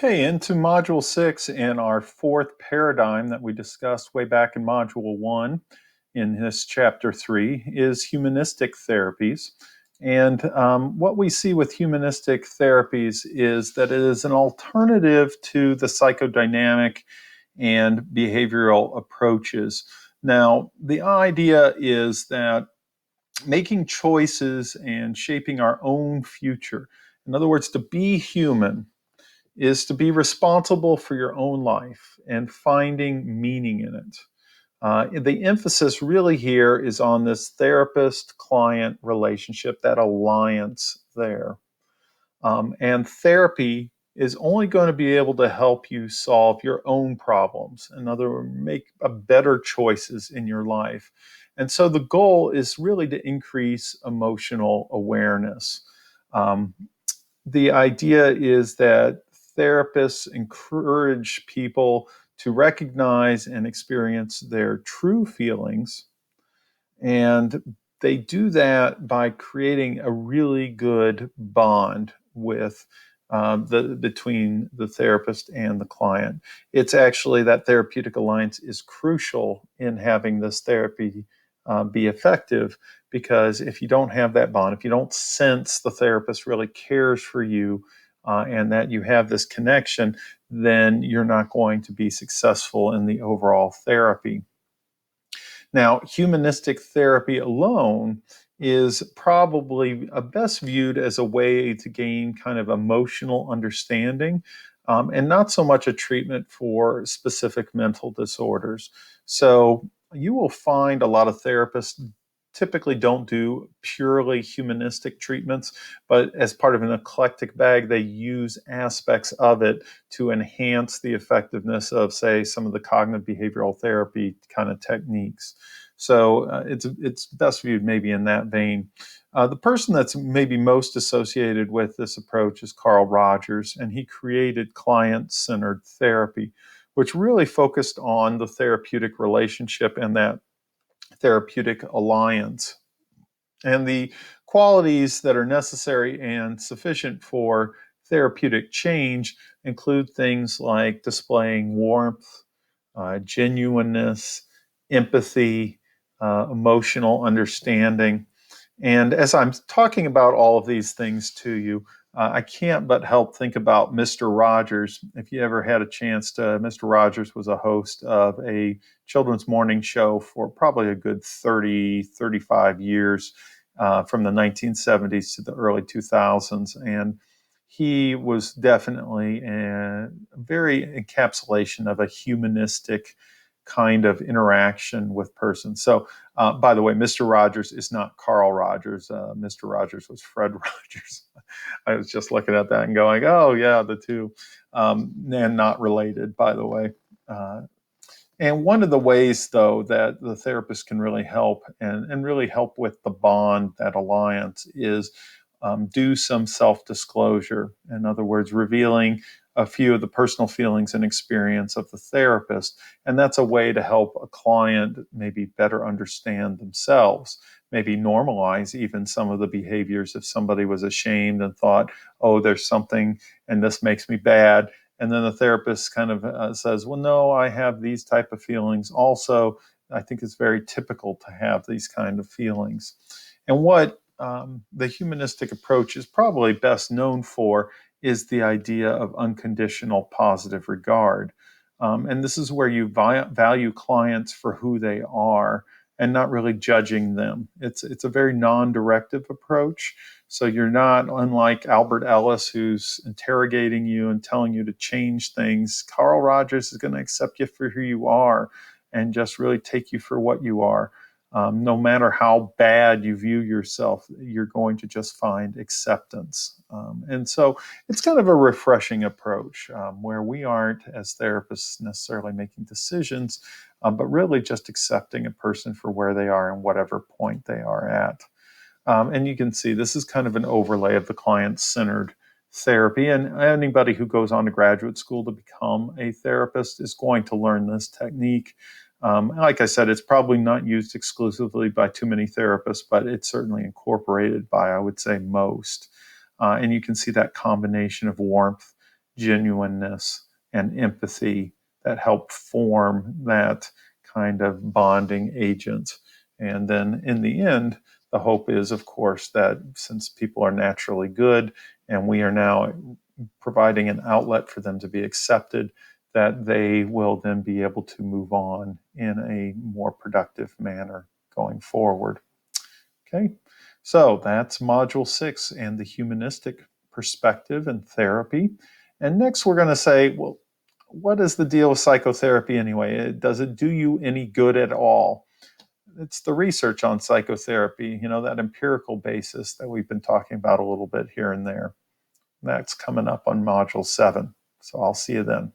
Okay, into Module 6 in our fourth paradigm that we discussed way back in Module 1 in this Chapter 3 is Humanistic Therapies. And what we see with Humanistic Therapies is that it is an alternative to the psychodynamic and behavioral approaches. Now, the idea is that making choices and shaping our own future, in other words, to be human, is to be responsible for your own life and finding meaning in it. The emphasis really here is on this therapist-client relationship, that alliance there. And therapy is only going to be able to help you solve your own problems. In other words, make better choices in your life. And so the goal is really to increase emotional awareness. Um, the idea is that therapists encourage people to recognize and experience their true feelings. And they do that by creating a really good bond with between the therapist and the client. It's actually that therapeutic alliance is crucial in having this therapy be effective, because if you don't have that bond, if you don't sense the therapist really cares for you and that you have this connection, then you're not going to be successful in the overall therapy. Now, humanistic therapy alone is probably best viewed as a way to gain kind of emotional understanding, and not so much a treatment for specific mental disorders. So you will find a lot of therapists typically don't do purely humanistic treatments, but as part of an eclectic bag, they use aspects of it to enhance the effectiveness of, say, some of the cognitive behavioral therapy kind of techniques. So it's best viewed maybe in that vein. The person that's maybe most associated with this approach is Carl Rogers, and he created client-centered therapy, which really focused on the therapeutic relationship and that therapeutic alliance. And the qualities that are necessary and sufficient for therapeutic change include things like displaying warmth, genuineness, empathy, emotional understanding. And as I'm talking about all of these things to you, I can't but help think about Mr. Rogers. If you ever had a chance to, Mr. Rogers was a host of a children's morning show for probably a good 30, 35 years, from the 1970s to the early 2000s. And he was definitely a very encapsulation of a humanistic kind of interaction with persons. So, by the way, Mr. Rogers is not Carl Rogers. Mr. Rogers was Fred Rogers. I was just looking at that and going, oh, yeah, the two, and not related, by the way. And one of the ways, though, that the therapist can really help and really help with the bond, that alliance, is do some self-disclosure. In other words, revealing a few of the personal feelings and experience of the therapist. And that's a way to help a client maybe better understand themselves, maybe normalize even some of the behaviors. If somebody was ashamed and thought, oh, there's something and this makes me bad. And then the therapist kind of says, well, no, I have these type of feelings also. I think it's very typical to have these kind of feelings. And what the humanistic approach is probably best known for is the idea of unconditional positive regard. And this is where you value clients for who they are and not really judging them. It's a very non-directive approach. So you're not, unlike Albert Ellis, who's interrogating you and telling you to change things. Carl Rogers is going to accept you for who you are and just really take you for what you are. No matter how bad you view yourself, you're going to just find acceptance. And so it's kind of a refreshing approach where we aren't, as therapists, necessarily making decisions, but really just accepting a person for where they are and whatever point they are at. And you can see this is kind of an overlay of the client-centered therapy. And anybody who goes on to graduate school to become a therapist is going to learn this technique. Like I said, it's probably not used exclusively by too many therapists, but it's certainly incorporated by, I would say, most. And you can see that combination of warmth genuineness and empathy that help form that kind of bonding agent. And then in the end, the hope is, of course, that since people are naturally good and we are now providing an outlet for them to be accepted, that they will then be able to move on in a more productive manner going forward. Okay, so that's Module 6 and the humanistic perspective and therapy. And next we're going to say, well, what is the deal with psychotherapy anyway? Does it do you any good at all? It's the research on psychotherapy, that empirical basis that we've been talking about a little bit here and there. That's coming up on Module 7. So I'll see you then.